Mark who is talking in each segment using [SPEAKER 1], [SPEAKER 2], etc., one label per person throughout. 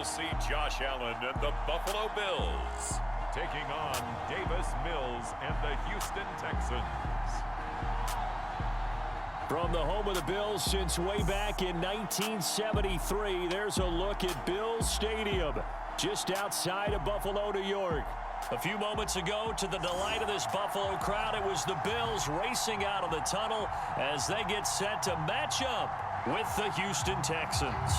[SPEAKER 1] see Josh Allen and the Buffalo Bills taking on Davis Mills and the Houston Texans.
[SPEAKER 2] From the home of the Bills since way back in 1973, there's a look at Bills Stadium, just outside of Buffalo, New York. A few moments ago, to the delight of this Buffalo crowd, it was the Bills racing out of the tunnel as they get set to match up with the Houston Texans.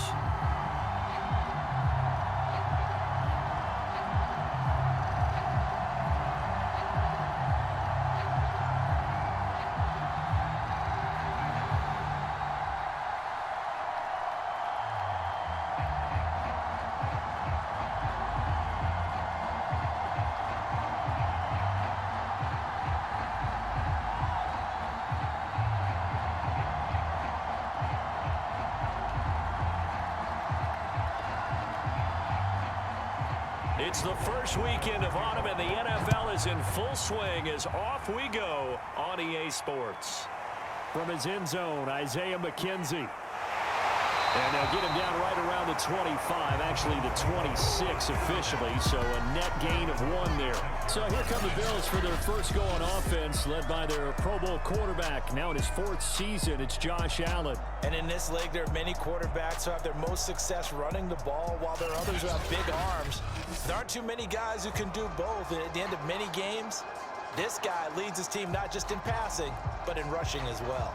[SPEAKER 2] It's the first weekend of autumn, and the NFL is in full swing as off we go on EA Sports. From his end zone, Isaiah McKenzie. And they'll get him down right around the 25, actually the 26 officially, so a net gain of 1 there. So here come the Bills for their first go on offense, led by their Pro Bowl quarterback. Now in his 4th season, it's Josh Allen.
[SPEAKER 3] And in this league, there are many quarterbacks who have their most success running the ball, while there are others who have big arms. There aren't too many guys who can do both. And at the end of many games, this guy leads his team not just in passing, but in rushing as well.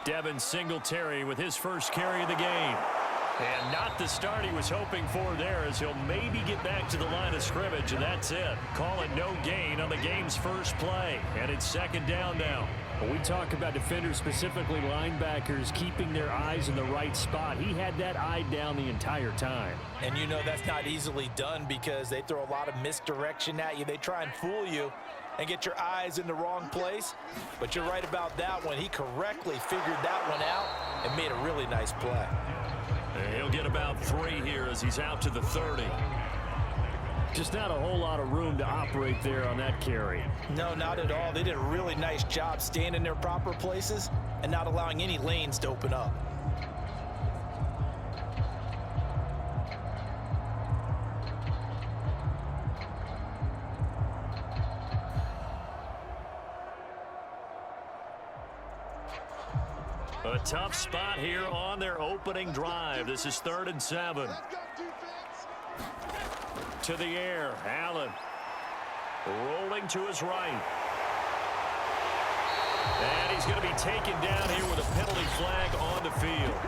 [SPEAKER 2] Devin Singletary with his first carry of the game. And not the start he was hoping for there, as he'll maybe get back to the line of scrimmage, and that's it. Call it no gain on the game's first play. And it's 2nd down now. When we talk about defenders, specifically linebackers, keeping their eyes in the right spot, he had that eye down the entire time.
[SPEAKER 3] And you know that's not easily done because they throw a lot of misdirection at you. They try and fool you and get your eyes in the wrong place. But you're right about that one. He correctly figured that one out and made a really nice play.
[SPEAKER 2] And he'll get about 3 here as he's out to the 30. Just not a whole lot of room to operate there on that carry.
[SPEAKER 3] No, not at all. They did a really nice job staying in their proper places and not allowing any lanes to open up.
[SPEAKER 2] A tough spot here on their opening drive. This is 3rd and 7. To the air, Allen. Rolling to his right. And he's going to be taken down here with a penalty flag on the field.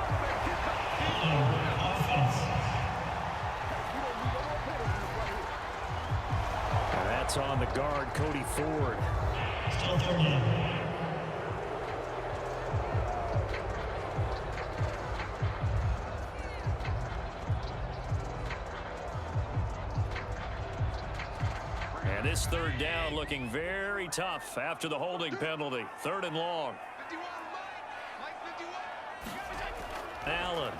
[SPEAKER 2] And that's on the guard, Cody Ford.
[SPEAKER 4] Still 30.
[SPEAKER 2] And this 3rd down looking very tough after the holding penalty. 3rd and long. Allen.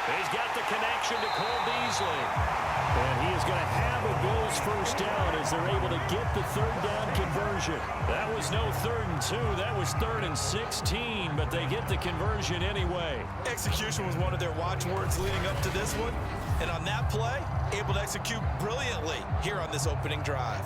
[SPEAKER 2] He's got the connection to Cole Beasley. And he is going to have a Bills first down as they're able to get the 3rd down conversion. That was no 3rd and 2. That was 3rd and 16, but they get the conversion anyway.
[SPEAKER 3] Execution was one of their watchwords leading up to this one. And on that play, able to execute brilliantly here on this opening drive.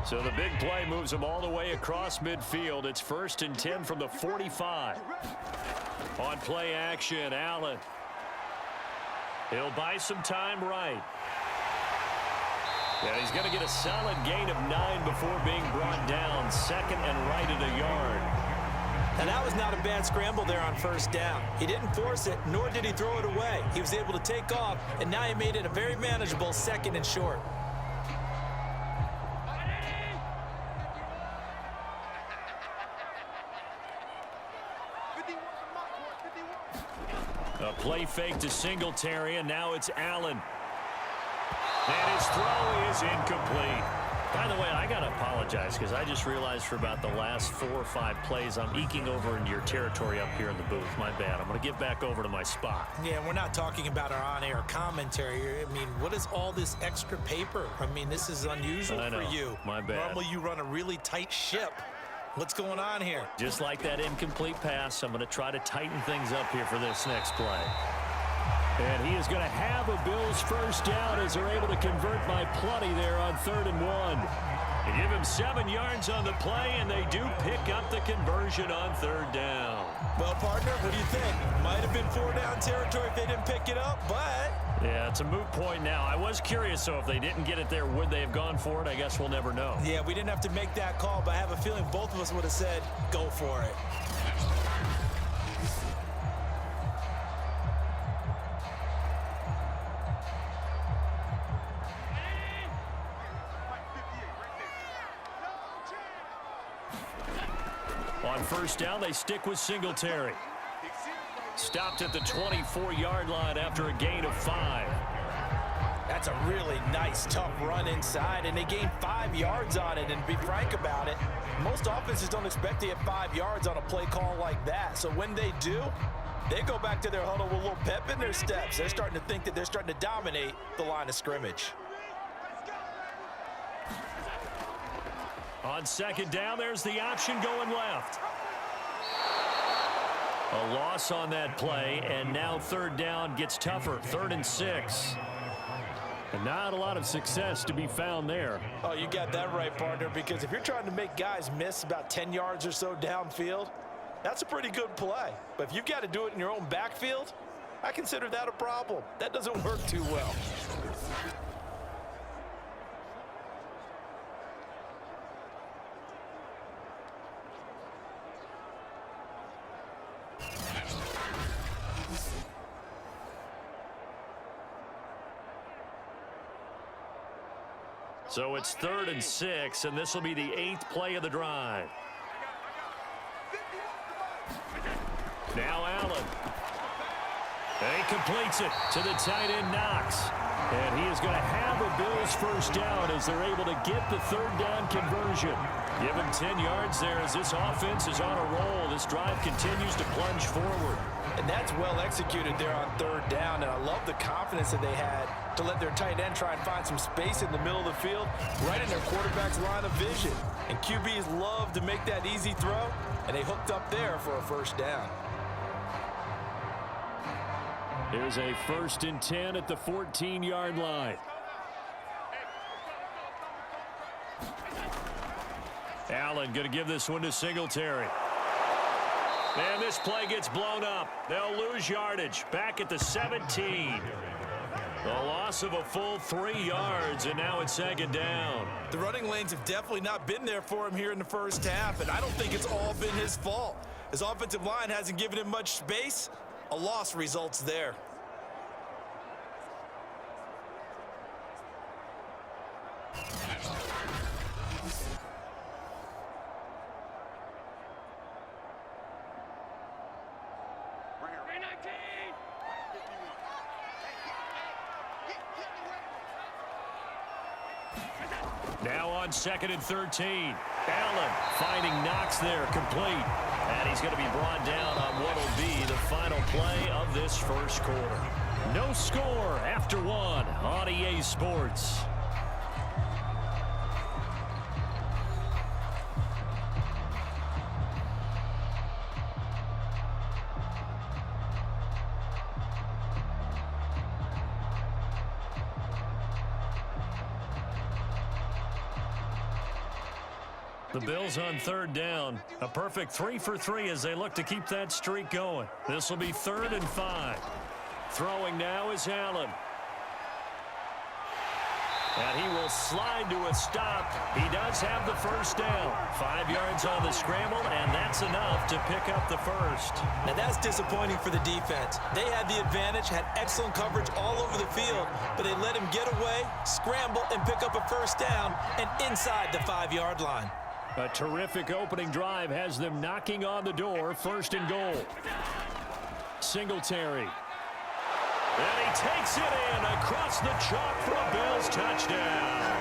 [SPEAKER 2] So the big play moves them all the way across midfield. It's 1st and 10 from the 45. On play action, Allen. He'll buy some time right. Yeah, he's going to get a solid gain of 9 before being brought down. 2nd and right at a yard.
[SPEAKER 3] And that was not a bad scramble there on 1st down. He didn't force it, nor did he throw it away. He was able to take off, and now he made it a very manageable 2nd and short.
[SPEAKER 2] A Play fake to Singletary, and now it's Allen. And his throw is incomplete. By the way, I got to apologize because I just realized for about the last 4 or 5 plays I'm eking over into your territory up here in the booth. My bad. I'm going to get back over to my spot.
[SPEAKER 3] Yeah, we're not talking about our on-air commentary. I mean, what is all this extra paper? I mean, this is unusual for you.
[SPEAKER 2] My bad.
[SPEAKER 3] Normally you run a really tight ship. What's going on here?
[SPEAKER 2] Just like that incomplete pass, I'm going to try to tighten things up here for this next play. And he is going to have a Bills first down as they're able to convert by plenty there on 3rd and 1. They give him 7 yards on the play, and they do pick up the conversion on 3rd down.
[SPEAKER 3] Well, partner, what do you think? Might have been 4-down territory if they didn't pick it up, but...
[SPEAKER 2] Yeah, it's a moot point now. I was curious, so if they didn't get it there, would they have gone for it? I guess we'll never know.
[SPEAKER 3] Yeah, we didn't have to make that call, but I have a feeling both of us would have said, go for it.
[SPEAKER 2] On 1st down, they stick with Singletary. Stopped at the 24-yard line after a gain of 5.
[SPEAKER 3] That's a really nice, tough run inside, and they gained 5 yards on it. And to be frank about it, most offenses don't expect to get 5 yards on a play call like that. So when they do, they go back to their huddle with a little pep in their steps. They're starting to think that they're starting to dominate the line of scrimmage.
[SPEAKER 2] On 2nd down, there's the option going left. A loss on that play, and now 3rd down gets tougher. 3rd and 6. And not a lot of success to be found there.
[SPEAKER 3] Oh, you got that right, partner, because if you're trying to make guys miss about 10 yards or so downfield, that's a pretty good play. But if you've got to do it in your own backfield, I consider that a problem. That doesn't work too well.
[SPEAKER 2] So it's 3rd and 6, and this will be the 8th play of the drive. Now Allen. And he completes it to the tight end, Knox. And he is going to have a Bills first down as they're able to get the 3rd down conversion. Give him 10 yards there as this offense is on a roll. This drive continues to plunge forward.
[SPEAKER 3] And that's well executed there on 3rd down. And I love the confidence that they had to let their tight end try and find some space in the middle of the field, right in their quarterback's line of vision. And QBs love to make that easy throw, and they hooked up there for a first down.
[SPEAKER 2] Here's a 1st and 10 at the 14-yard line. Allen going to give this one to Singletary. And this play gets blown up. They'll lose yardage back at the 17. The loss of a full 3 yards, and now it's 2nd down.
[SPEAKER 3] The running lanes have definitely not been there for him here in the first half, and I don't think it's all been his fault. His offensive line hasn't given him much space. A loss results there.
[SPEAKER 2] Now on 2nd and 13. Allen finding Knox there, complete. And he's going to be brought down on what will be the final play of this first quarter. No score after 1 on EA Sports. The Bills on 3rd down. A perfect 3 for 3 as they look to keep that streak going. This will be 3rd and 5. Throwing now is Allen. And he will slide to a stop. He does have the first down. 5 yards on the scramble, and that's enough to pick up the first.
[SPEAKER 3] Now that's disappointing for the defense. They had the advantage, had excellent coverage all over the field, but they let him get away, scramble, and pick up a first down, and inside the 5-yard line.
[SPEAKER 2] A terrific opening drive has them knocking on the door. 1st and goal. Singletary. And he takes it in across the chalk for a Bills touchdown.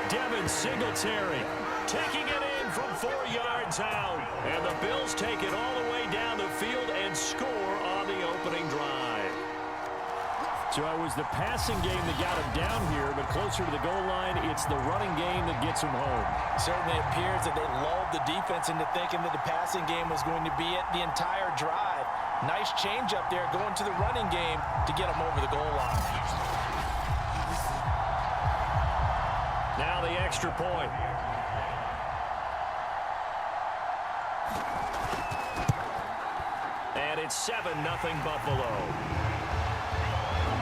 [SPEAKER 2] Devin Singletary taking it in from 4 yards out. And the Bills take it all the way down the field and score on the opening drive. So it was the passing game that got him down here, but closer to the goal line, it's the running game that gets him home.
[SPEAKER 3] Certainly appears that they lulled the defense into thinking that the passing game was going to be it the entire drive. Nice change up there going to the running game to get him over the goal line.
[SPEAKER 2] Now the extra point. And it's 7-0 Buffalo.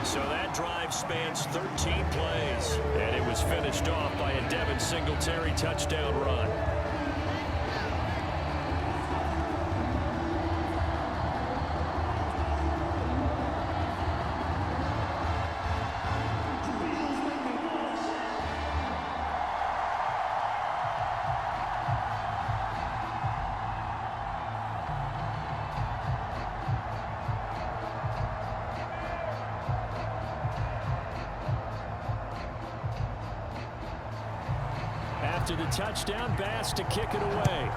[SPEAKER 2] So that drive spans 13 plays, and it was finished off by a Devin Singletary touchdown run. After the touchdown, Bass to kick it away.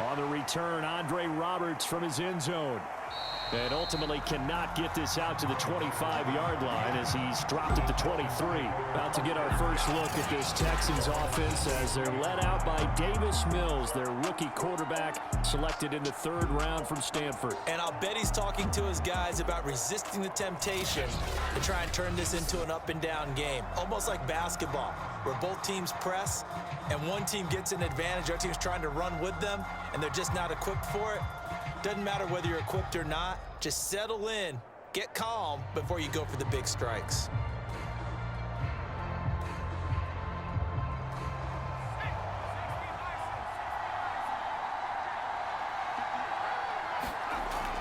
[SPEAKER 2] On the return, Andre Roberts from his end zone. And ultimately cannot get this out to the 25-yard line as he's dropped it to 23. About to get our first look at this Texans offense as they're led out by Davis Mills, their rookie quarterback, selected in the 3rd round from Stanford.
[SPEAKER 3] And I'll bet he's talking to his guys about resisting the temptation to try and turn this into an up-and-down game. Almost like basketball, where both teams press, and one team gets an advantage, the other team's trying to run with them, and they're just not equipped for it. Doesn't matter whether you're equipped or not. Just settle in, get calm before you go for the big strikes.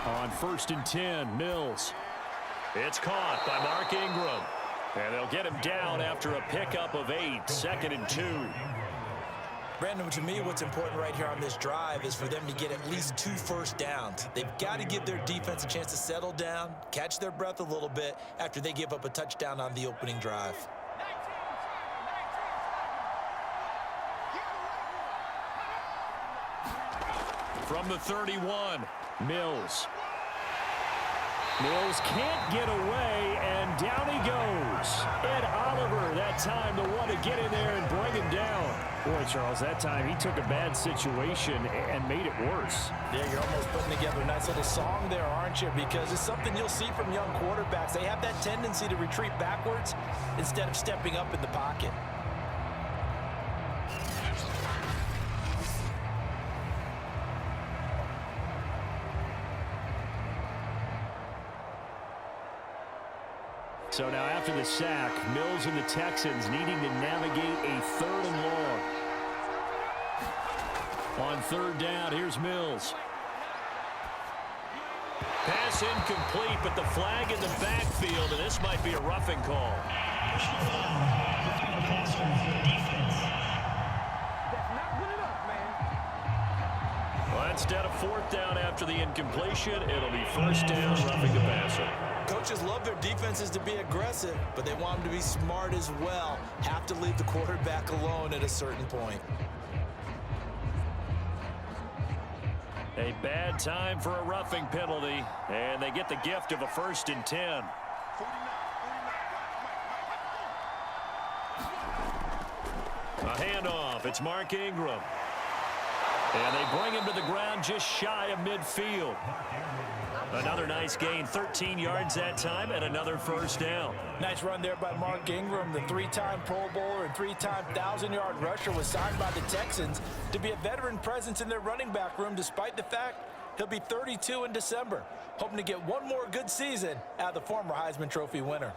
[SPEAKER 2] On 1st and 10, Mills. It's caught by Mark Ingram. And they'll get him down after a pickup of 8, 2nd and 2.
[SPEAKER 3] Brandon, to me, what's important right here on this drive is for them to get at least 2 first downs. They've got to give their defense a chance to settle down, catch their breath a little bit after they give up a touchdown on the opening drive.
[SPEAKER 2] From the 31, Mills. Mills can't get away, and down he goes. Ed Oliver, that time the one to get in there and bring him down. Boy, Charles, that time he took a bad situation and made it worse.
[SPEAKER 3] Yeah, you're almost putting together a nice little song there, aren't you? Because it's something you'll see from young quarterbacks. They have that tendency to retreat backwards instead of stepping up in the pocket.
[SPEAKER 2] So now after the sack, Mills and the Texans needing to navigate a 3rd and long. On 3rd down, here's Mills. Pass incomplete, but the flag in the backfield, and this might be a roughing call. Well, instead of 4th down after the incompletion, it'll be 1st down, roughing the passer.
[SPEAKER 3] Coaches love their defenses to be aggressive, but they want them to be smart as well. Have to leave the quarterback alone at a certain point.
[SPEAKER 2] A bad time for a roughing penalty, and they get the gift of a 1st and 10. A handoff. It's Mark Ingram. And they bring him to the ground just shy of midfield. Another nice gain, 13 yards that time, and another 1st down.
[SPEAKER 3] Nice run there by Mark Ingram. The 3-time Pro Bowler and 3-time 1,000-yard rusher was signed by the Texans to be a veteran presence in their running back room, despite the fact he'll be 32 in December. Hoping to get one more good season out of the former Heisman Trophy winner.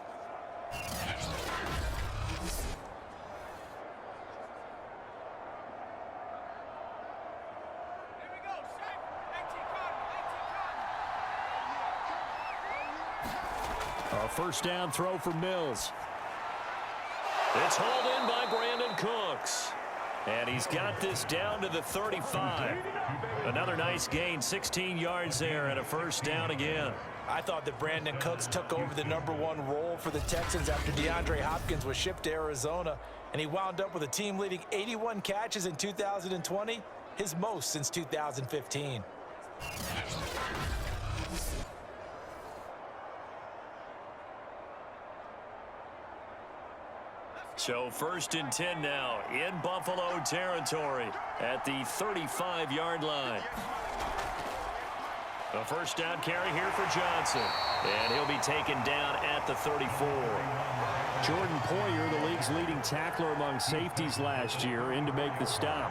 [SPEAKER 2] A 1st down throw for Mills. It's hauled in by Brandon Cooks. And he's got this down to the 35. Another nice gain, 16 yards there and a first down again.
[SPEAKER 3] I thought that Brandon Cooks took over the #1 role for the Texans after DeAndre Hopkins was shipped to Arizona, and he wound up with a team-leading 81 catches in 2020, his most since 2015.
[SPEAKER 2] So 1st and 10 now in Buffalo territory at the 35-yard line. A first down carry here for Johnson. And he'll be taken down at the 34.
[SPEAKER 5] Jordan Poyer, the league's leading tackler among safeties last year, in to make the stop.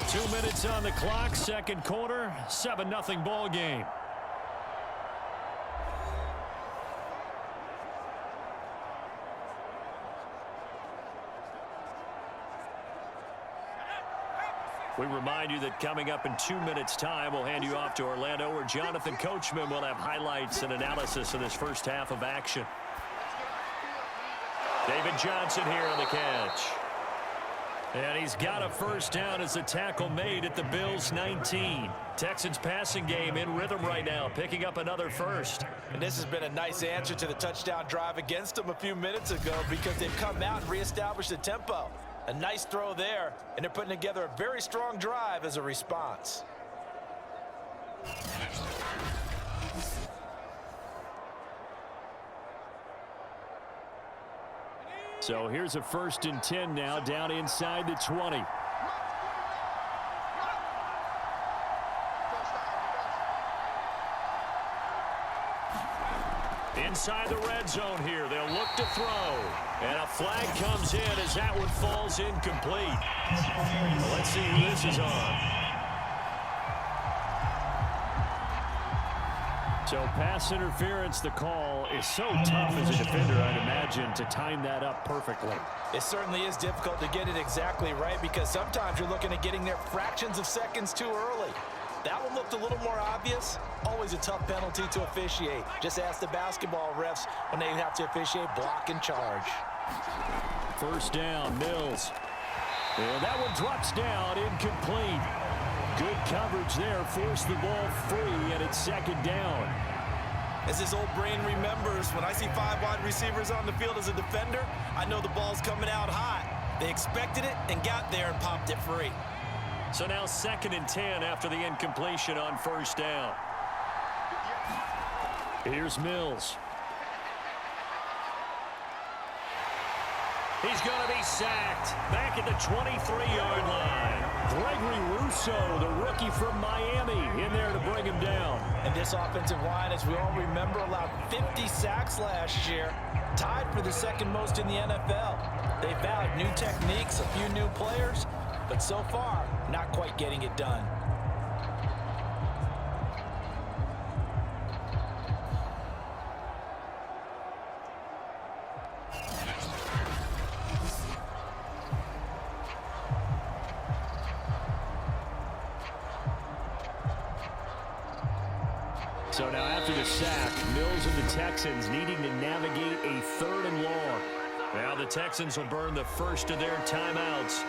[SPEAKER 2] 2 minutes on the clock, second quarter, 7-0 ball game. We remind you that coming up in 2 minutes' time, we'll hand you off to Orlando, where Jonathan Coachman will have highlights and analysis of this first half of action. David Johnson here on the catch. And he's got a first down as the tackle made at the Bills' 19. Texans passing game in rhythm right now, picking up another first.
[SPEAKER 3] And this has been a nice answer to the touchdown drive against them a few minutes ago, because they've come out and reestablished the tempo. A nice throw there, and they're putting together a very strong drive as a response.
[SPEAKER 5] So here's a 1st and 10 now, down inside the 20.
[SPEAKER 2] Inside the red zone here, they'll look to throw. And a flag comes in as that one falls incomplete. Let's see who this is on.
[SPEAKER 5] So pass interference, the call is so tough as a defender, I'd imagine, to time that up perfectly.
[SPEAKER 3] It certainly is difficult to get it exactly right, because sometimes you're looking at getting there fractions of seconds too early. That one looked a little more obvious. Always a tough penalty to officiate. Just ask the basketball refs when they have to officiate block and charge.
[SPEAKER 5] First down, Mills. And that one drops down, incomplete. Good coverage there, forced the ball free, and it's second down.
[SPEAKER 3] As his old brain remembers, when I see 5 wide receivers on the field as a defender, I know the ball's coming out hot. They expected it and got there and popped it free.
[SPEAKER 2] So now 2nd and 10 after the incompletion on first down.
[SPEAKER 5] Here's Mills.
[SPEAKER 2] He's going to be sacked back at the 23-yard line. Gregory Rousseau, the rookie from Miami, in there to bring him down.
[SPEAKER 3] And this offensive line, as we all remember, allowed 50 sacks last year, tied for the second most in the NFL. They vowed new techniques, a few new players, but so far, not quite getting it done.
[SPEAKER 5] So now after the sack, Mills and the Texans needing to navigate a 3rd and long.
[SPEAKER 2] Now the Texans will burn the first of their timeouts,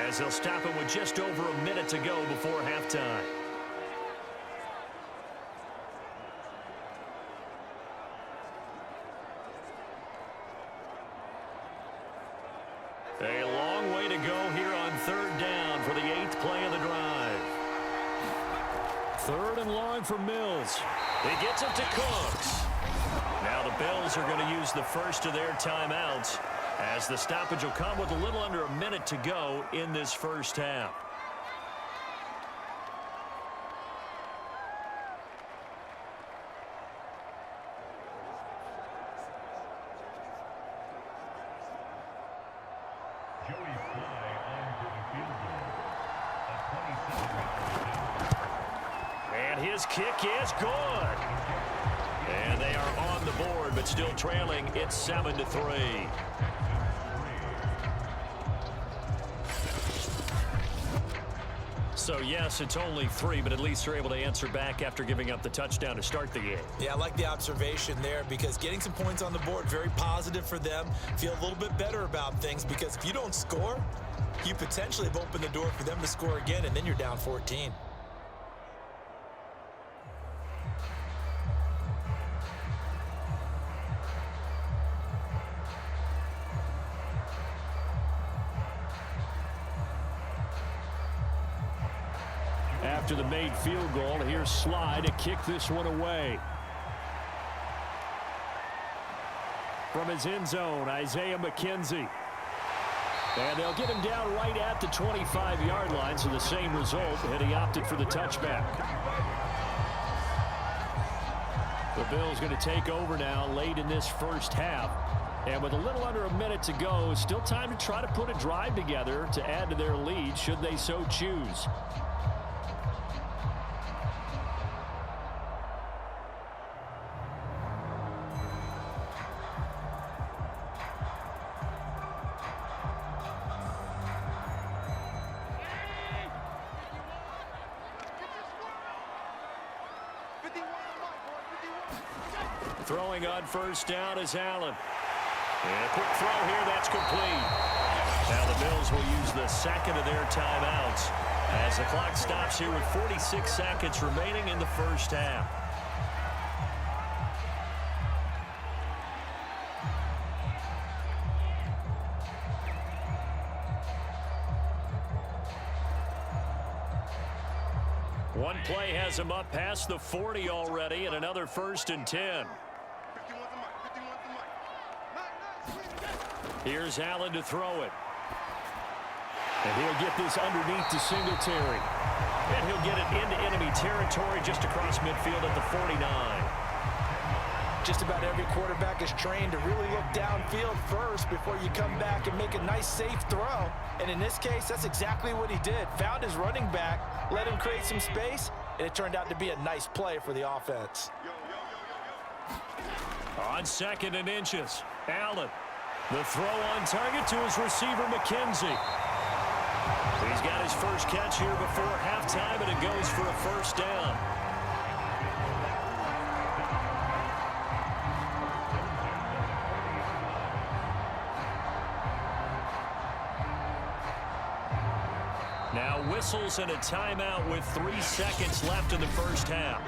[SPEAKER 2] as they'll stop it with just over a minute to go before halftime. A long way to go here on 3rd down for the 8th play of the drive.
[SPEAKER 5] 3rd and long for Mills.
[SPEAKER 2] He gets it to Cooks. Now the Bills are going to use the first of their timeouts, as the stoppage will come with a little under a minute to go in this first half. And his kick is good. And they are on the board, but still trailing. It's 7-3. So, yes, it's only 3, but at least they're able to answer back after giving up the touchdown to start the game.
[SPEAKER 3] Yeah, I like the observation there because getting some points on the board, very positive for them. Feel a little bit better about things because if you don't score, you potentially have opened the door for them to score again, and then you're down 14.
[SPEAKER 5] After the made field goal, here's Sly to kick this one away. From his end zone, Isaiah McKenzie. And they'll get him down right at the 25-yard line, so the same result, and he opted for the touchback. The Bills going to take over now late in this first half. And with a little under a minute to go, still time to try to put a drive together to add to their lead should they so choose.
[SPEAKER 2] Throwing on first down is Allen. And a quick throw here, that's complete. Now the Bills will use the second of their timeouts as the clock stops here with 46 seconds remaining in the first half. One play has him up past the 40 already, and another 1st and 10. Here's Allen to throw it. And he'll get this underneath to Singletary. And he'll get it into enemy territory just across midfield at the 49.
[SPEAKER 3] Just about every quarterback is trained to really look downfield first before you come back and make a nice, safe throw. And in this case, that's exactly what he did. Found his running back, let him create some space, and it turned out to be a nice play for the offense.
[SPEAKER 2] On 2nd and inches, Allen. The throw on target to his receiver, McKenzie. He's got his first catch here before halftime, and it goes for a first down. Now whistles and a timeout with 3 seconds left in the first half.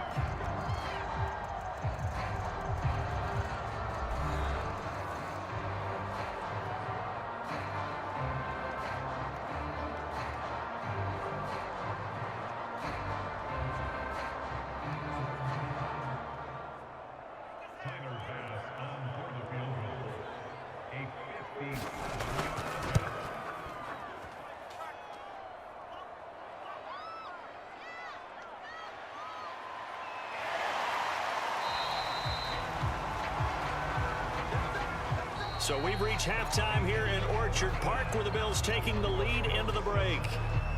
[SPEAKER 2] So we've reached halftime here in Orchard Park, where the Bills taking the lead into the break.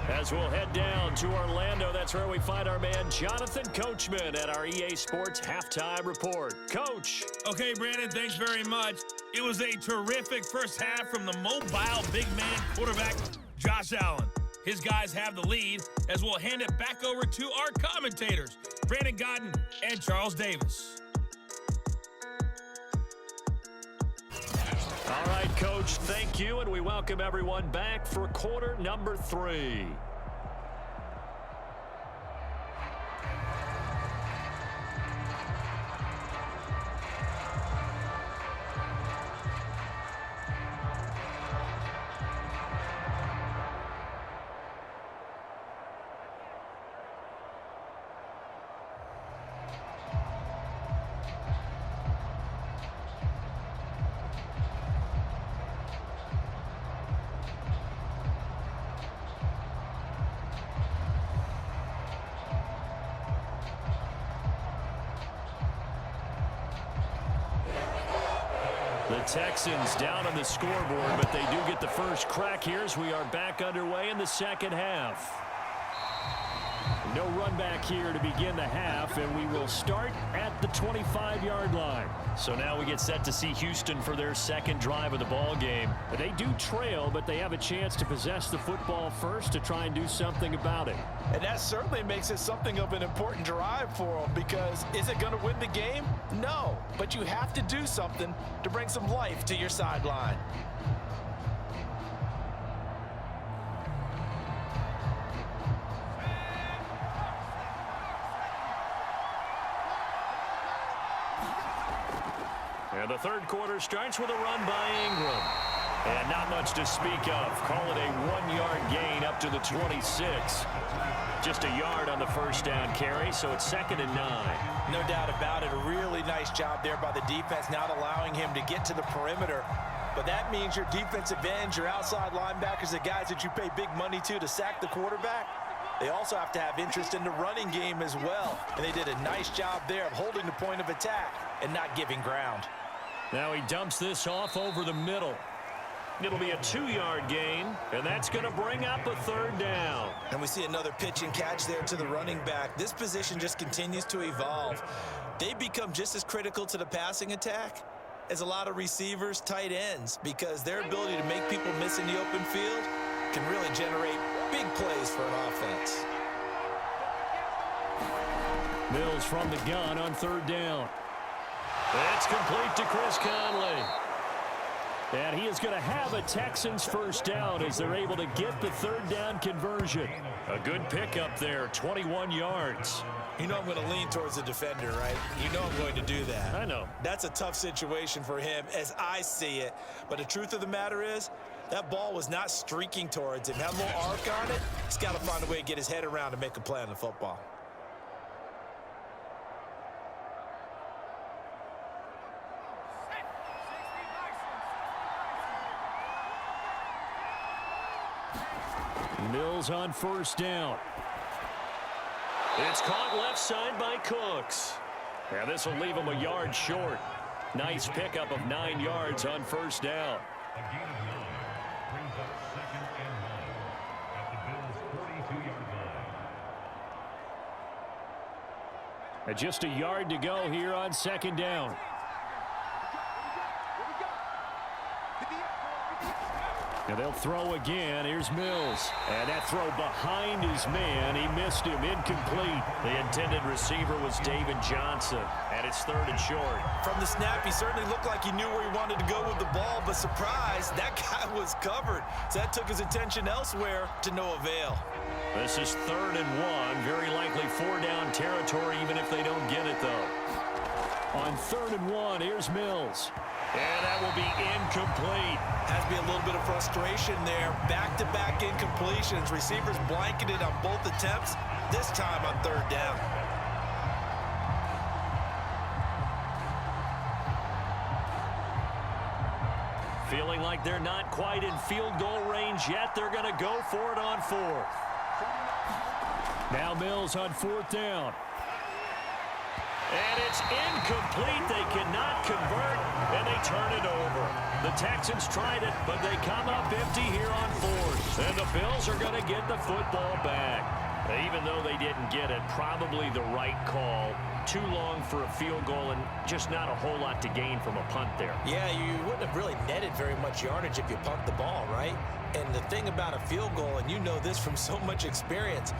[SPEAKER 2] As we'll head down to Orlando, that's where we find our man Jonathan Coachman at our EA Sports Halftime Report. Coach.
[SPEAKER 6] Okay, Brandon, thanks very much. It was a terrific first half from the mobile big man quarterback, Josh Allen. His guys have the lead as we'll hand it back over to our commentators, Brandon Godden and Charles Davis.
[SPEAKER 2] All right, Coach, thank you, and we welcome everyone back for quarter number 3. The Texans down on the scoreboard, but they do get the first crack here as we are back underway in the second half. No
[SPEAKER 5] No run back here to begin the half, and we will start at the 25-yard line.
[SPEAKER 2] So now we get set to see Houston for their second drive of the ball game.
[SPEAKER 5] They do trail, but they have a chance to possess the football first to try and do something about it.
[SPEAKER 3] And that certainly makes it something of an important drive for them, because is it going to win the game? No, but you have to do something to bring some life to your sideline.
[SPEAKER 2] And the third quarter starts with a run by Ingram. And not much to speak of. Call it a 1-yard gain up to the 26. Just a yard on the first down carry, so it's 2nd and 9.
[SPEAKER 3] No doubt about it. A really nice job there by the defense, not allowing him to get to the perimeter. But that means your defensive ends, your outside linebackers, the guys that you pay big money to sack the quarterback, they also have to have interest in the running game as well. And they did a nice job there of holding the point of attack and not giving ground.
[SPEAKER 2] Now he dumps this off over the middle. It'll be a 2-yard gain, and that's going to bring up a 3rd down.
[SPEAKER 3] And we see another pitch and catch there to the running back. This position just continues to evolve. They become just as critical to the passing attack as a lot of receivers, tight ends, because their ability to make people miss in the open field can really generate big plays for an offense.
[SPEAKER 5] Mills from the gun on 3rd down.
[SPEAKER 2] It's complete to Chris Conley.
[SPEAKER 5] And he is going to have a Texans first down as they're able to get the 3rd down conversion.
[SPEAKER 2] A good pickup there, 21 yards.
[SPEAKER 3] You know I'm going to lean towards the defender, right? You know I'm going to do that.
[SPEAKER 2] I know.
[SPEAKER 3] That's a tough situation for him as I see it. But the truth of the matter is, that ball was not streaking towards him. Had a little arc on it. He's got to find a way to get his head around to make a play on the football.
[SPEAKER 5] Mills on 1st down.
[SPEAKER 2] It's caught left side by Cooks. Yeah, this will leave him a yard short. Nice pickup of 9 yards on 1st down.
[SPEAKER 1] A gain of 9 brings up 2nd and 9 at the Bills' 42-yard line.
[SPEAKER 5] And just a yard to go here on 2nd down. And they'll throw again. Here's Mills. And that throw behind his man. He missed him. Incomplete.
[SPEAKER 2] The intended receiver was David Johnson. And it's 3rd and short.
[SPEAKER 3] From the snap, he certainly looked like he knew where he wanted to go with the ball, but surprise, that guy was covered. So that took his attention elsewhere to no avail.
[SPEAKER 2] This is 3rd and 1. Very likely 4-down territory, even if they don't get it, though.
[SPEAKER 5] On 3rd and 1, here's Mills.
[SPEAKER 2] And that will be incomplete.
[SPEAKER 3] Has to be a little bit of frustration there. Back-to-back incompletions. Receivers blanketed on both attempts, this time on 3rd down.
[SPEAKER 2] Feeling like they're not quite in field goal range yet. They're going to go for it on 4th.
[SPEAKER 5] Now Mills on 4th down.
[SPEAKER 2] And it's incomplete. They cannot convert, and they turn it over. The Texans tried it, but they come up empty here on 4th. And the Bills are going to get the football back. Even though they didn't get it, probably the right call. Too long for a field goal and just not a whole lot to gain from a punt there.
[SPEAKER 3] Yeah, you wouldn't have really netted very much yardage if you pumped the ball, right? And the thing about a field goal, and you know this from so much experience,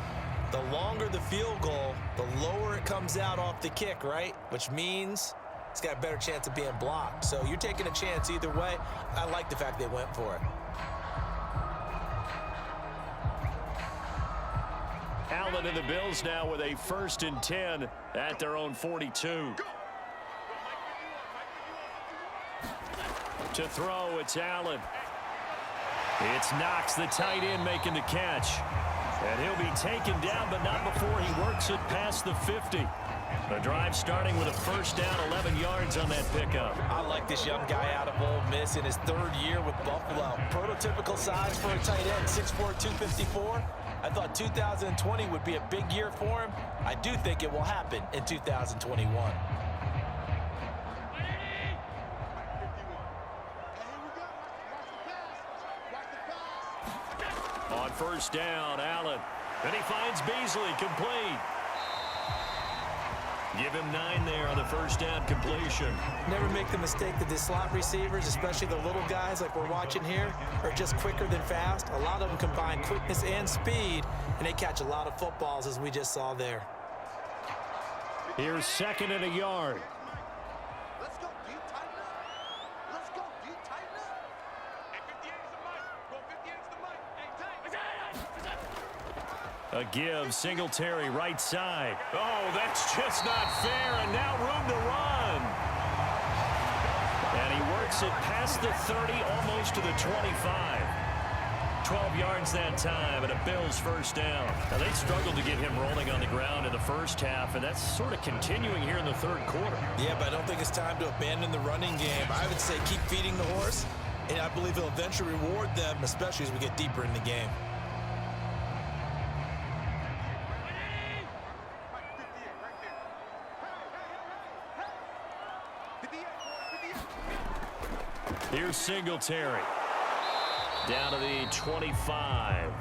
[SPEAKER 3] the longer the field goal, the lower it comes out off the kick, right? Which means it's got a better chance of being blocked. So you're taking a chance either way. I like the fact they went for it.
[SPEAKER 2] Allen and the Bills now with a 1st and 10 at their own 42. To throw, it's Allen. It's Knox, the tight end, making the catch. And he'll be taken down, but not before he works it past the 50. The drive starting with a 1st down, 11 yards on that pickup.
[SPEAKER 3] I like this young guy out of Ole Miss in his 3rd year with Buffalo. Prototypical size for a tight end, 6'4", 254. I thought 2020 would be a big year for him. I do think it will happen in 2021.
[SPEAKER 2] On 1st down, Allen. And he finds Beasley complete. Give him 9 there on the first down completion.
[SPEAKER 3] Never make the mistake that the slot receivers, especially the little guys like we're watching here, are just quicker than fast. A lot of them combine quickness and speed, and they catch a lot of footballs, as we just saw there.
[SPEAKER 2] Here's 2nd and a yard.
[SPEAKER 7] Let's go. Do you tighten up? Let's go. Do you tighten up? Hey, 58's the mic. Go 58's the mic. Hey,
[SPEAKER 2] A give, Singletary right side. Oh, that's just not fair, and now room to run. And he works it past the 30, almost to the 25. 12 yards that time, and a Bills first down. Now, they struggled to get him rolling on the ground in the first half, and that's sort of continuing here in the third quarter.
[SPEAKER 3] Yeah, but I don't think it's time to abandon the running game. I would say keep feeding the horse, and I believe he'll eventually reward them, especially as we get deeper in the game.
[SPEAKER 2] Here's Singletary. Down to the 25.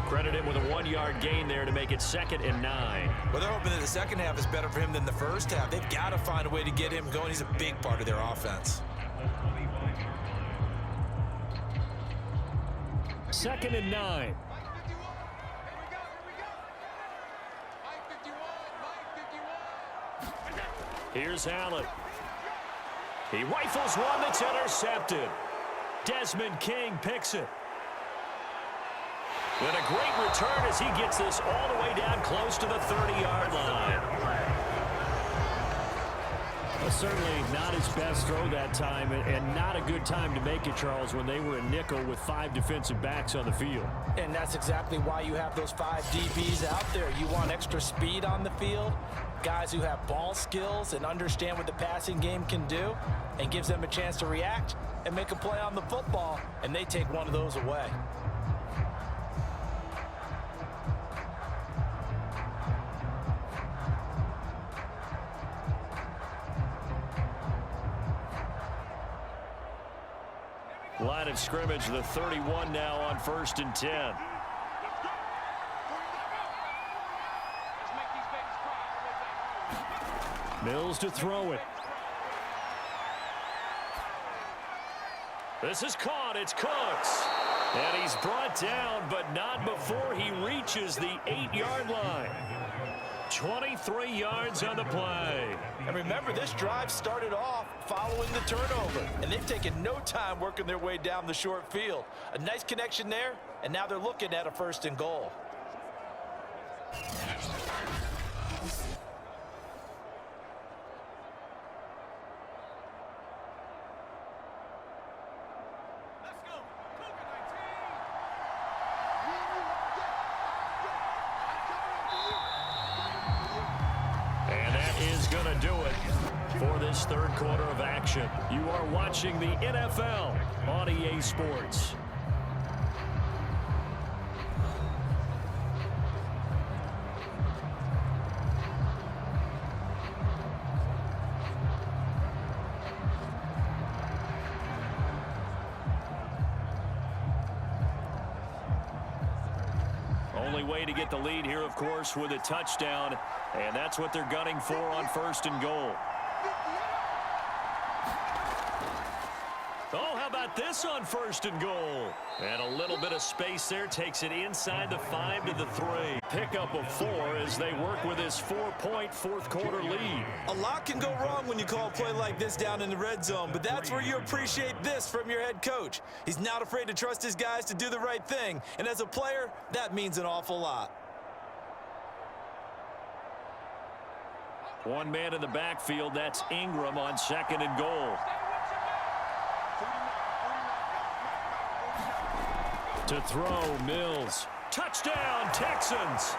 [SPEAKER 2] Credit him with a 1-yard gain there to make it 2nd and 9.
[SPEAKER 3] Well, they're hoping that the second half is better for him than the first half. They've got to find a way to get him going. He's a big part of their offense.
[SPEAKER 2] 2nd and 9. Here's Allen. He rifles one that's intercepted. Desmond King picks it. And a great return as he gets this all the way down close to the 30-yard line. Well, certainly not his best throw that time, and not a good time to make it, Charles, when they were in nickel with 5 defensive backs on the field.
[SPEAKER 3] And that's exactly why you have those 5 DBs out there. You want extra speed on the field, guys who have ball skills and understand what the passing game can do, and gives them a chance to react and make a play on the football, and they take one of those away.
[SPEAKER 2] Line of scrimmage, the 31 now on 1st and 10. Mills to throw it. This is caught. It's Cooks. And he's brought down, but not before he reaches the 8-yard line. 23 yards on the play.
[SPEAKER 3] And remember, this drive started off following the turnover, and they've taken no time working their way down the short field. A nice connection there, and now they're looking at a 1st and goal.
[SPEAKER 2] Going to do it for this third quarter of action. You are watching the NFL on EA Sports. Only way to get the lead here, of course, with a touchdown, and that's what they're gunning for on 1st and goal. Oh, how about this on 1st and goal? And a little bit of space there takes it inside the 5 to the 3. Pickup of 4 as they work with this 4-point fourth quarter lead.
[SPEAKER 3] A lot can go wrong when you call a play like this down in the red zone, but that's where you appreciate this from your head coach. He's not afraid to trust his guys to do the right thing, and as a player, that means an awful lot.
[SPEAKER 2] One man in the backfield, that's Ingram on 2nd and goal. To throw, Mills. Touchdown, Texans.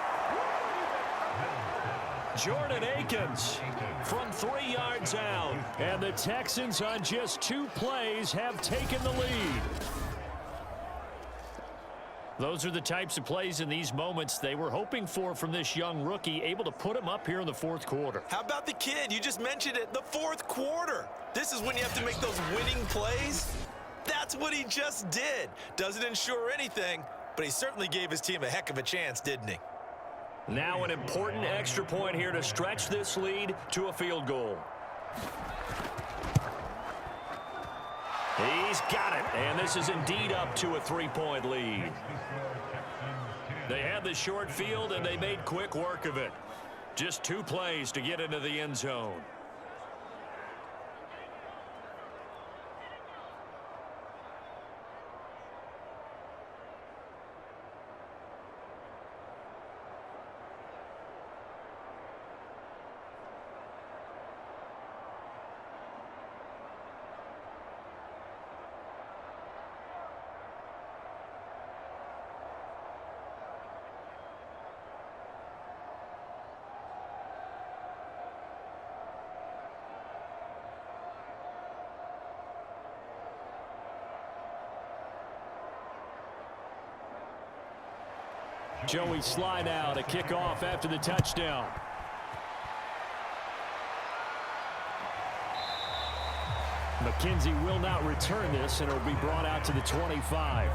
[SPEAKER 2] Jordan Akins from 3 yards out. And the Texans on just 2 plays have taken the lead. Those are the types of plays in these moments they were hoping for from this young rookie, able to put him up here in the 4th quarter.
[SPEAKER 3] How about the kid? You just mentioned it, the 4th quarter. This is when you have to make those winning plays. That's what he just did. Doesn't ensure anything, but he certainly gave his team a heck of a chance, didn't he?
[SPEAKER 2] Now an important extra point here to stretch this lead to a field goal. He's got it, and this is indeed up to a 3-point lead. They had the short field, and they made quick work of it. Just 2 plays to get into the end zone.
[SPEAKER 5] Joey slide out, a kickoff after the touchdown. McKenzie will not return this, and it'll be brought out to the 25.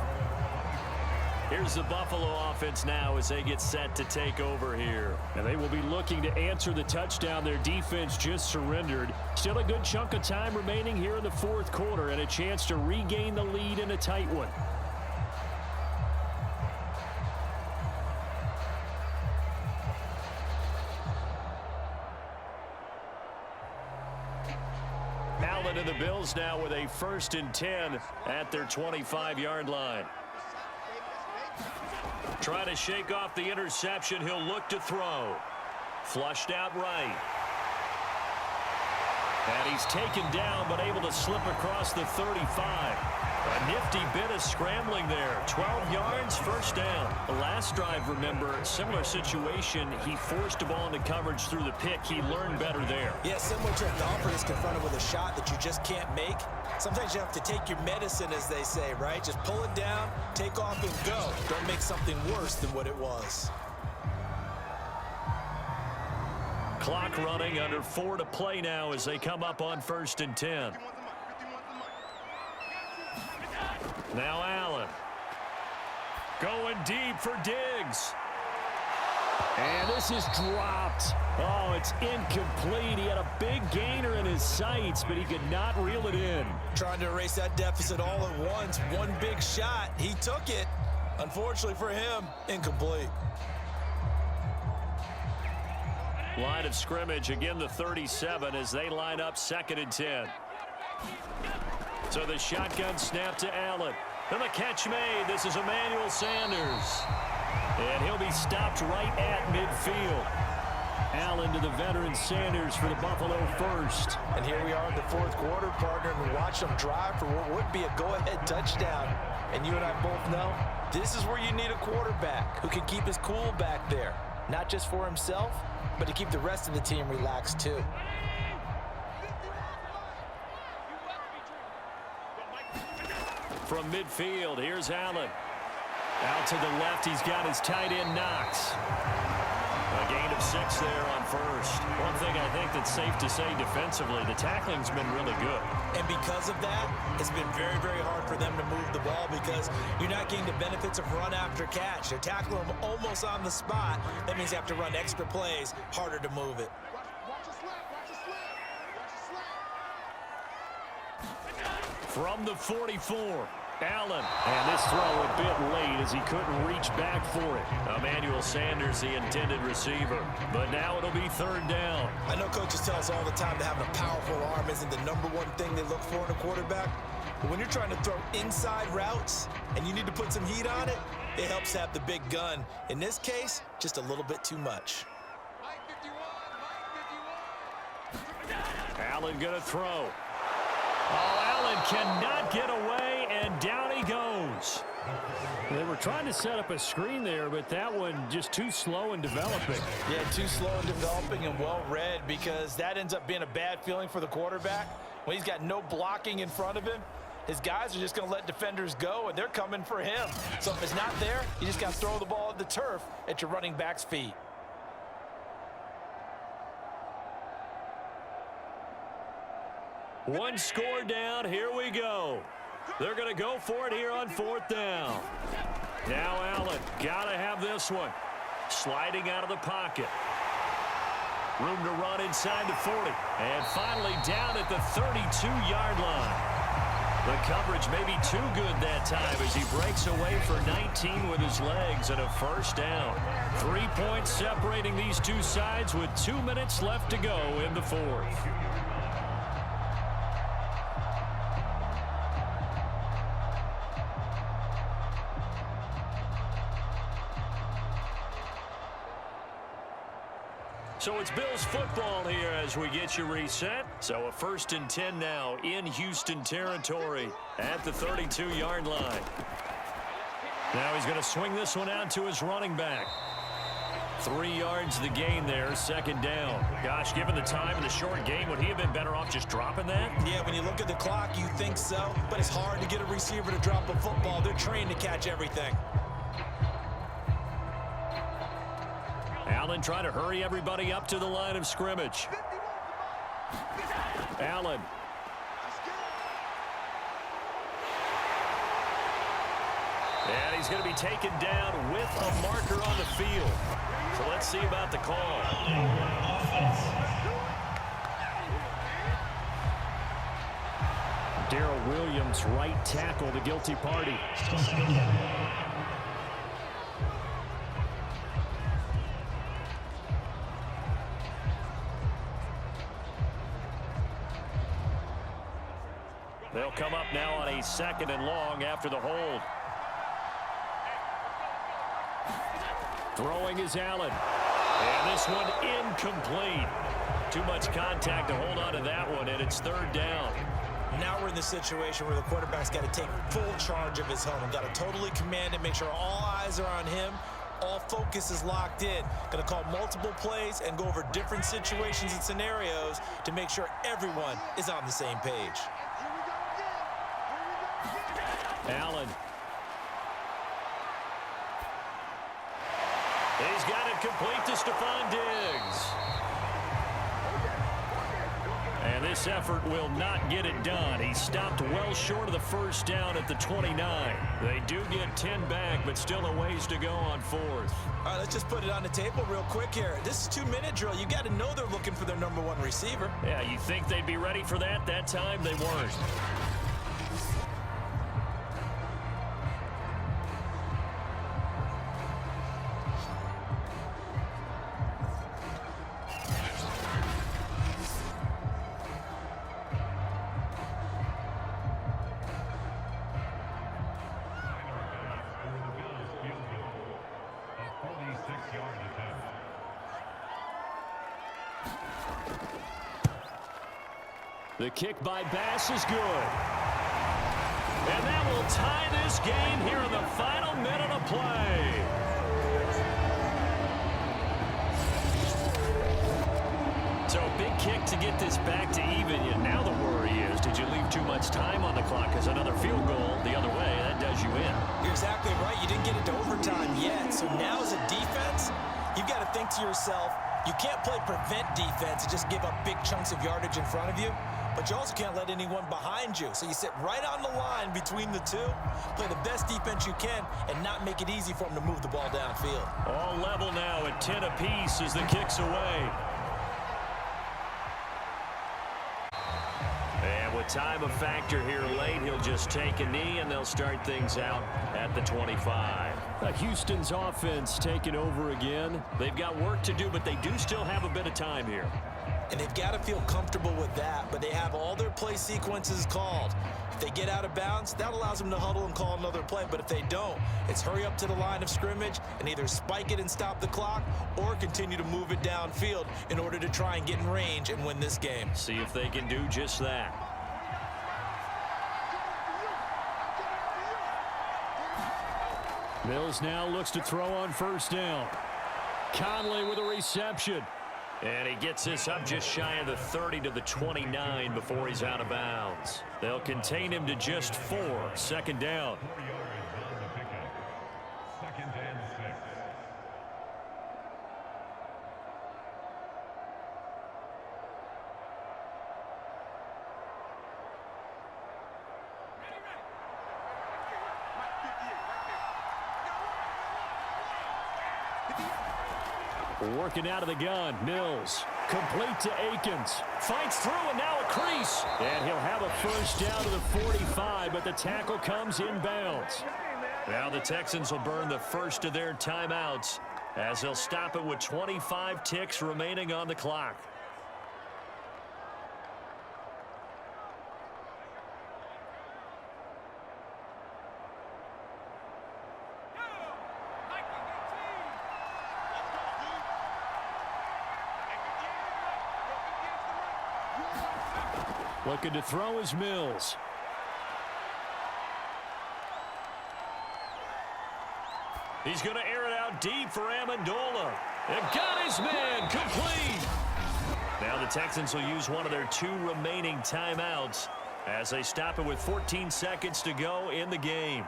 [SPEAKER 2] Here's the Buffalo offense now as they get set to take over here.
[SPEAKER 5] And they will be looking to answer the touchdown their defense just surrendered. Still a good chunk of time remaining here in the 4th quarter and a chance to regain the lead in a tight one.
[SPEAKER 2] To the Bills now with a 1st and 10 at their 25-yard line. Trying to shake off the interception. He'll look to throw. Flushed out right. And he's taken down but able to slip across the 35. A nifty bit of scrambling there. 12 yards, 1st down. The last drive, remember, similar situation. He forced the ball into coverage through the pick. He learned better there.
[SPEAKER 3] Yeah, similar to a golfer that's confronted with a shot that you just can't make. Sometimes you have to take your medicine, as they say, right? Just pull it down, take off, and go. Don't make something worse than what it was.
[SPEAKER 2] Clock running, under 4 to play now as they come up on 1st and 10. Now Allen. Going deep for Diggs.
[SPEAKER 5] And this is dropped. Oh, it's incomplete. He had a big gainer in his sights, but he could not reel it in.
[SPEAKER 3] Trying to erase that deficit all at once. One big shot. He took it. Unfortunately for him, incomplete.
[SPEAKER 2] Line of scrimmage, again the 37 as they line up 2nd and 10. So the shotgun snap to Allen. And the catch made. This is Emmanuel Sanders. And he'll be stopped right at midfield. Allen to the veteran Sanders for the Buffalo 1st.
[SPEAKER 3] And here we are in the 4th quarter, partner, and we watch them drive for what would be a go-ahead touchdown. And you and I both know this is where you need a quarterback who can keep his cool back there. Not just for himself, but to keep the rest of the team relaxed too.
[SPEAKER 2] From midfield, here's Allen. Out to the left, he's got his tight end Knox. A gain of 6 there on 1st. One thing I think that's safe to say defensively, the tackling's been really good.
[SPEAKER 3] And because of that, it's been very, very hard for them to move the ball because you're not getting the benefits of run after catch. They're tackling them almost on the spot. That means you have to run extra plays, harder to move it.
[SPEAKER 2] From the 44, Allen.
[SPEAKER 5] And this throw a bit late as he couldn't reach back for it.
[SPEAKER 2] Emmanuel Sanders, the intended receiver. But now it'll be 3rd down.
[SPEAKER 3] I know coaches tell us all the time that having a powerful arm isn't the #1 thing they look for in a quarterback. But when you're trying to throw inside routes and you need to put some heat on it, it helps have the big gun. In this case, just a little bit too much.
[SPEAKER 2] Allen gonna throw. Oh, Allen cannot get away, and down he goes.
[SPEAKER 5] They were trying to set up a screen there, but that one just too slow in developing.
[SPEAKER 3] Yeah, too slow in developing and well read because that ends up being a bad feeling for the quarterback. When he's got no blocking in front of him, his guys are just going to let defenders go, and they're coming for him. So if it's not there, you just got to throw the ball at the turf at your running back's feet.
[SPEAKER 2] One score down. Here we go. They're going to go for it here on 4th down. Now Allen, gotta have this one. Sliding out of the pocket. Room to run inside the 40. And finally down at the 32-yard line. The coverage may be too good that time as he breaks away for 19 with his legs and a first down. 3 points separating these two sides with 2 minutes left to go in the fourth. So it's Bills football here as we get you reset. So a 1st and 10 now in Houston territory at the 32-yard line. Now he's going to swing this one out to his running back. 3 yards the gain there, 2nd down. Gosh, given the time in the short game, would he have been better off just dropping that?
[SPEAKER 3] Yeah, when you look at the clock, you think so. But it's hard to get a receiver to drop a football. They're trained to catch everything.
[SPEAKER 2] Allen trying to hurry everybody up to the line of scrimmage. Allen. And he's going to be taken down with a marker on the field. So let's see about the call. Darrell Williams, right tackle, the guilty party. They'll come up now on a 2nd and long after the hold. Throwing is Allen. And this one incomplete. Too much contact to hold on to that one, and it's 3rd down.
[SPEAKER 3] Now we're in the situation where the quarterback's got to take full charge of his helmet. Got to totally command it, make sure all eyes are on him. All focus is locked in. Going to call multiple plays and go over different situations and scenarios to make sure everyone is on the same page.
[SPEAKER 2] Allen. He's got it complete to Stephon Diggs. And this effort will not get it done. He stopped well short of the first down at the 29. They do get 10 back, but still a ways to go on 4th.
[SPEAKER 3] All right, let's just put it on the table real quick here. This is 2-minute drill. You got to know they're looking for their #1 receiver.
[SPEAKER 2] Yeah, you think they'd be ready for that? That time they weren't. The kick by Bass is good. And that will tie this game here in the final minute of play. So a big kick to get this back to even. And now the worry is, did you leave too much time on the clock? Because another field goal the other way, that does you in.
[SPEAKER 3] You're exactly right. You didn't get it to overtime yet. So now as a defense, you've got to think to yourself, you can't play prevent defense and just give up big chunks of yardage in front of you. But you also can't let anyone behind you. So you sit right on the line between the two, play the best defense you can, and not make it easy for them to move the ball downfield.
[SPEAKER 2] All level now at 10 apiece as the kick's away. And with time a factor here late, he'll just take a knee, and they'll start things out at the 25. Houston's offense taking over again. They've got work to do, but they do still have a bit of time here.
[SPEAKER 3] And they've got to feel comfortable with that, but they have all their play sequences called. If they get out of bounds, that allows them to huddle and call another play. But if they don't, it's hurry up to the line of scrimmage and either spike it and stop the clock or continue to move it downfield in order to try and get in range and win this game.
[SPEAKER 2] See if they can do just that. Mills now looks to throw on 1st down. Conley with a reception. And he gets this up just shy of the 30 to the 29 before he's out of bounds. They'll contain him to just 4. 2nd down.
[SPEAKER 1] 2nd and 6.
[SPEAKER 5] Working out of the gun, Mills. Complete to Akins. Fights through and now a crease. And he'll have a first down to the 45, but the tackle comes inbounds.
[SPEAKER 2] Now the Texans will burn the first of their timeouts as they'll stop it with 25 ticks remaining on the clock.
[SPEAKER 5] Looking to throw is Mills.
[SPEAKER 2] He's going to air it out deep for Amendola. And got his man complete. Now the Texans will use one of their 2 remaining timeouts as they stop it with 14 seconds to go in the game.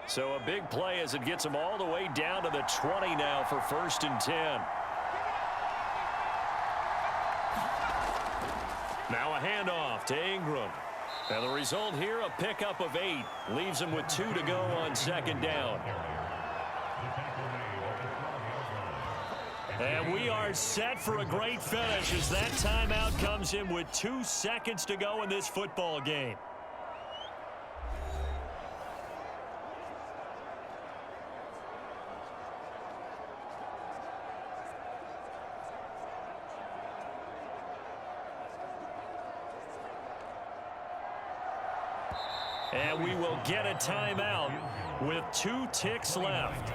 [SPEAKER 2] So a big play as it gets them all the way down to the 20 now for 1st and 10. Now a handoff to Ingram. And the result here, a pickup of 8. Leaves him with 2 to go on 2nd down. And we are set for a great finish as that timeout comes in with 2 seconds to go in this football game. And we will get a timeout with 2 ticks left.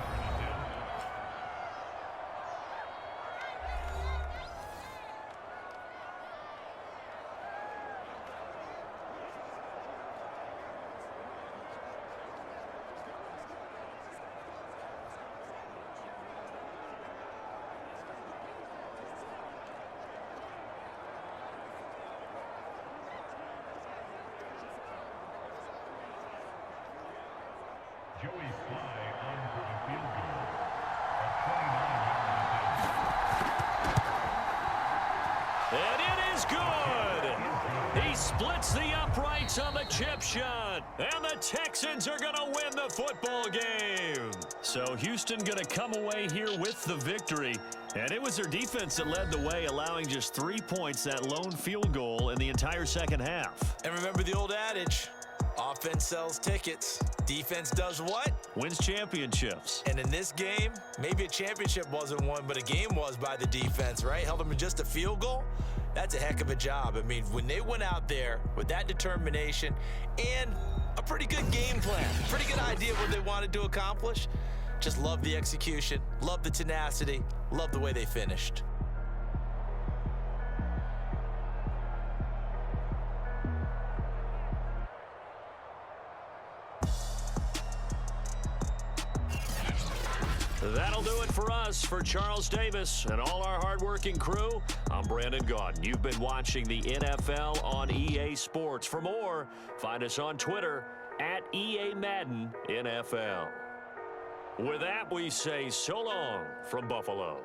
[SPEAKER 1] Joey Sly on for the field goal.
[SPEAKER 2] And it is good. He splits the uprights on the chip shot. And the Texans are going to win the football game. So Houston going to come away here with the victory. And it was their defense that led the way, allowing just 3 points, that lone field goal in the entire second half.
[SPEAKER 3] And remember the old adage, offense sells tickets. Defense does what?
[SPEAKER 2] Wins championships.
[SPEAKER 3] And in this game, maybe a championship wasn't won, but a game was by the defense, right? Held them to just a field goal. That's a heck of a job. I mean, when they went out there with that determination and a pretty good game plan, pretty good idea of what they wanted to accomplish, just love the execution, love the tenacity, love the way they finished.
[SPEAKER 2] That'll do it for us. For Charles Davis and all our hardworking crew, I'm Brandon Gaudin. You've been watching the NFL on EA Sports. For more, find us on Twitter at EA Madden NFL. With that, we say so long from Buffalo.